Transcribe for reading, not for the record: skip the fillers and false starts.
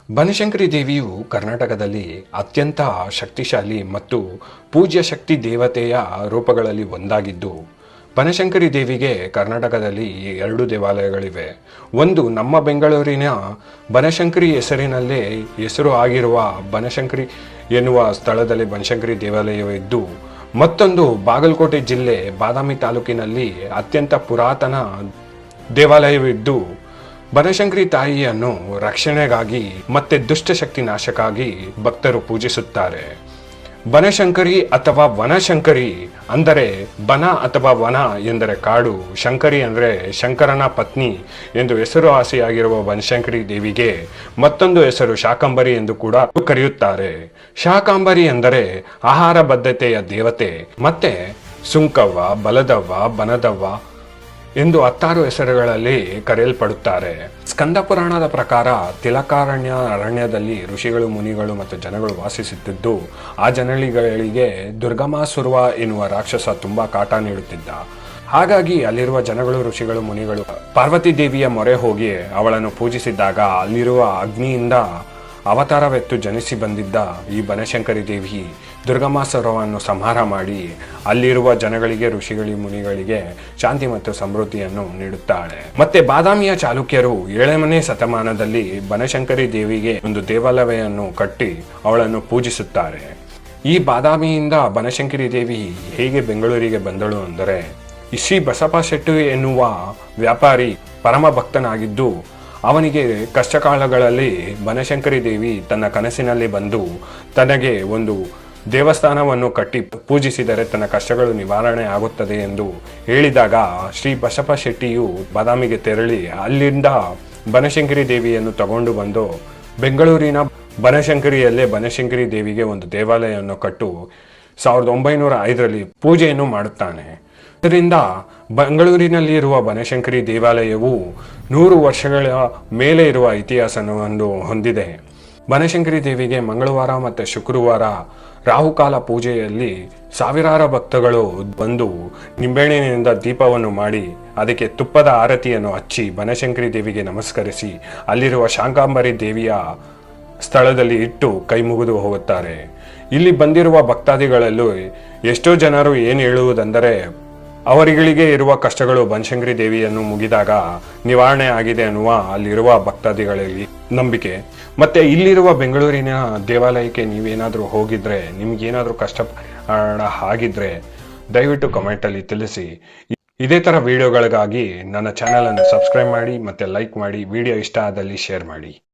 ಬನಶಂಕರಿ ದೇವಿಯು ಕರ್ನಾಟಕದಲ್ಲಿ ಅತ್ಯಂತ ಶಕ್ತಿಶಾಲಿ ಮತ್ತು ಪೂಜ್ಯ ಶಕ್ತಿ ದೇವತೆಯ ರೂಪಗಳಲ್ಲಿ ಒಂದಾಗಿದ್ದು, ಬನಶಂಕರಿ ದೇವಿಗೆ ಕರ್ನಾಟಕದಲ್ಲಿ 2 ದೇವಾಲಯಗಳಿವೆ. ಒಂದು ನಮ್ಮ ಬೆಂಗಳೂರಿನ ಬನಶಂಕರಿ ಹೆಸರಿನಲ್ಲೇ ಹೆಸರು ಆಗಿರುವ ಬನಶಂಕರಿ ಎನ್ನುವ ಸ್ಥಳದಲ್ಲಿ ಬನಶಂಕರಿ ದೇವಾಲಯವಿದ್ದು, ಮತ್ತೊಂದು ಬಾಗಲಕೋಟೆ ಜಿಲ್ಲೆ ಬಾದಾಮಿ ತಾಲೂಕಿನಲ್ಲಿ ಅತ್ಯಂತ ಪುರಾತನ ದೇವಾಲಯವಿದ್ದು, ಬನಶಂಕರಿ ತಾಯಿಯನ್ನು ರಕ್ಷಣೆಗಾಗಿ ಮತ್ತೆ ದುಷ್ಟಶಕ್ತಿ ನಾಶಕ್ಕಾಗಿ ಭಕ್ತರು ಪೂಜಿಸುತ್ತಾರೆ. ಬನಶಂಕರಿ ಅಥವಾ ವನಶಂಕರಿ ಅಂದರೆ ಬನ ಅಥವಾ ವನ ಎಂದರೆ ಕಾಡು, ಶಂಕರಿ ಅಂದರೆ ಶಂಕರನ ಪತ್ನಿ ಎಂದು ಹೆಸರುವಾಸಿಯಾಗಿರುವ ಬನಶಂಕರಿ ದೇವಿಗೆ ಮತ್ತೊಂದು ಹೆಸರು ಶಾಕಂಬರಿ ಎಂದು ಕೂಡ ಕರೆಯುತ್ತಾರೆ. ಶಾಕಂಬರಿ ಎಂದರೆ ಆಹಾರ ಬದ್ಧತೆಯ ದೇವತೆ, ಮತ್ತೆ ಸುಂಕವ್ವ, ಬಲದವ್ವ, ಬನದವ್ವ ಎಂದು 16 ಹೆಸರುಗಳಲ್ಲಿ ಕರೆಯಲ್ಪಡುತ್ತಾರೆ. ಸ್ಕಂದ ಪುರಾಣದ ಪ್ರಕಾರ ತಿಲಕಾರಣ್ಯ ಅರಣ್ಯದಲ್ಲಿ ಋಷಿಗಳು, ಮುನಿಗಳು ಮತ್ತು ಜನಗಳು ವಾಸಿಸುತ್ತಿದ್ದು, ಆ ಜನಗಳಿಗೆ ದುರ್ಗಮಾಸುರ್ವ ಎನ್ನುವ ರಾಕ್ಷಸ ತುಂಬಾ ಕಾಟ ನೀಡುತ್ತಿದ್ದ. ಹಾಗಾಗಿ ಅಲ್ಲಿರುವ ಜನಗಳು, ಋಷಿಗಳು, ಮುನಿಗಳು ಪಾರ್ವತಿ ದೇವಿಯ ಮೊರೆ ಹೋಗಿ ಅವಳನ್ನು ಪೂಜಿಸಿದಾಗ ಅಲ್ಲಿರುವ ಅಗ್ನಿಯಿಂದ ಅವತಾರವೆತ್ತು ಜನಿಸಿ ಬಂದಿದ್ದ ಈ ಬನಶಂಕರಿ ದೇವಿ ದುರ್ಗಮಾಸುರವನ್ನು ಸಂಹಾರ ಮಾಡಿ ಅಲ್ಲಿರುವ ಜನಗಳಿಗೆ, ಋಷಿಗಳಿಗೆ, ಮುನಿಗಳಿಗೆ ಶಾಂತಿ ಮತ್ತು ಸಮೃದ್ಧಿಯನ್ನು ನೀಡುತ್ತಾಳೆ. ಮತ್ತೆ ಬಾದಾಮಿಯ ಚಾಲುಕ್ಯರು 7ನೇ ಶತಮಾನದಲ್ಲಿ ಬನಶಂಕರಿ ದೇವಿಗೆ ಒಂದು ದೇವಾಲಯವನ್ನು ಕಟ್ಟಿ ಅವಳನ್ನು ಪೂಜಿಸುತ್ತಾರೆ. ಈ ಬಾದಾಮಿಯಿಂದ ಬನಶಂಕರಿ ದೇವಿ ಹೇಗೆ ಬೆಂಗಳೂರಿಗೆ ಬಂದಳು ಅಂದರೆ, ಶ್ರೀ ಬಸಪ್ಪ ಶೆಟ್ಟಿ ಎನ್ನುವ ವ್ಯಾಪಾರಿ ಪರಮ ಭಕ್ತನಾಗಿದ್ದು, ಅವನಿಗೆ ಕಷ್ಟಕಾಲಗಳಲ್ಲಿ ಬನಶಂಕರಿ ದೇವಿ ತನ್ನ ಕನಸಿನಲ್ಲಿ ಬಂದು ತನಗೆ ಒಂದು ದೇವಸ್ಥಾನವನ್ನು ಕಟ್ಟಿ ಪೂಜಿಸಿದರೆ ತನ್ನ ಕಷ್ಟಗಳು ನಿವಾರಣೆ ಆಗುತ್ತದೆ ಎಂದು ಹೇಳಿದಾಗ ಶ್ರೀ ಬಸಪ್ಪ ಶೆಟ್ಟಿಯು ಬಾದಾಮಿಗೆ ತೆರಳಿ ಅಲ್ಲಿಂದ ಬನಶಂಕರಿ ದೇವಿಯನ್ನು ತಗೊಂಡು ಬಂದು ಬೆಂಗಳೂರಿನ ಬನಶಂಕರಿಯಲ್ಲೇ ಬನಶಂಕರಿ ದೇವಿಗೆ ಒಂದು ದೇವಾಲಯವನ್ನು ಕಟ್ಟು 1905ರಲ್ಲಿ ಪೂಜೆಯನ್ನು ಮಾಡುತ್ತಾನೆ. ಇದರಿಂದ ಬೆಂಗಳೂರಿನಲ್ಲಿರುವ ಬನಶಂಕರಿ ದೇವಾಲಯವು 100 ವರ್ಷಗಳ ಮೇಲೆ ಇರುವ ಇತಿಹಾಸವನ್ನು ಹೊಂದಿದೆ. ಬನಶಂಕರಿ ದೇವಿಗೆ ಮಂಗಳವಾರ ಮತ್ತು ಶುಕ್ರವಾರ ರಾಹುಕಾಲ ಪೂಜೆಯಲ್ಲಿ ಸಾವಿರಾರು ಭಕ್ತಗಳು ಬಂದು ನಿಂಬೆಹಣ್ಣಿನಿಂದ ದೀಪವನ್ನು ಮಾಡಿ ಅದಕ್ಕೆ ತುಪ್ಪದ ಆರತಿಯನ್ನು ಹಚ್ಚಿ ಬನಶಂಕರಿ ದೇವಿಗೆ ನಮಸ್ಕರಿಸಿ ಅಲ್ಲಿರುವ ಶಾಕಂಬರಿ ದೇವಿಯ ಸ್ಥಳದಲ್ಲಿ ಇಟ್ಟು ಕೈ ಮುಗಿದು ಹೋಗುತ್ತಾರೆ. ಇಲ್ಲಿ ಬಂದಿರುವ ಭಕ್ತಾದಿಗಳಲ್ಲೂ ಎಷ್ಟೋ ಜನರು ಏನು ಹೇಳುವುದೆಂದರೆ, ಅವರಿಗೆ ಇರುವ ಕಷ್ಟಗಳು ಬನಶಂಕರಿ ದೇವಿಯನ್ನು ಮುಗಿದಾಗ ನಿವಾರಣೆ ಆಗಿದೆ ಅನ್ನುವ ಅಲ್ಲಿರುವ ಭಕ್ತಾದಿಗಳಲ್ಲಿ ನಂಬಿಕೆ. ಮತ್ತೆ ಇಲ್ಲಿರುವ ಬೆಂಗಳೂರಿನ ದೇವಾಲಯಕ್ಕೆ ನೀವೇನಾದರೂ ಹೋಗಿದ್ರೆ, ನಿಮ್ಗೇನಾದರೂ ಕಷ್ಟ ಆಗಿದ್ರೆ ದಯವಿಟ್ಟು ಕಮೆಂಟಲ್ಲಿ ತಿಳಿಸಿ. ಇದೇ ಥರ ವಿಡಿಯೋಗಳಿಗಾಗಿ ನನ್ನ ಚಾನಲನ್ನು ಸಬ್ಸ್ಕ್ರೈಬ್ ಮಾಡಿ ಮತ್ತು ಲೈಕ್ ಮಾಡಿ. ವಿಡಿಯೋ ಇಷ್ಟ ಆದಲ್ಲಿ ಶೇರ್ ಮಾಡಿ.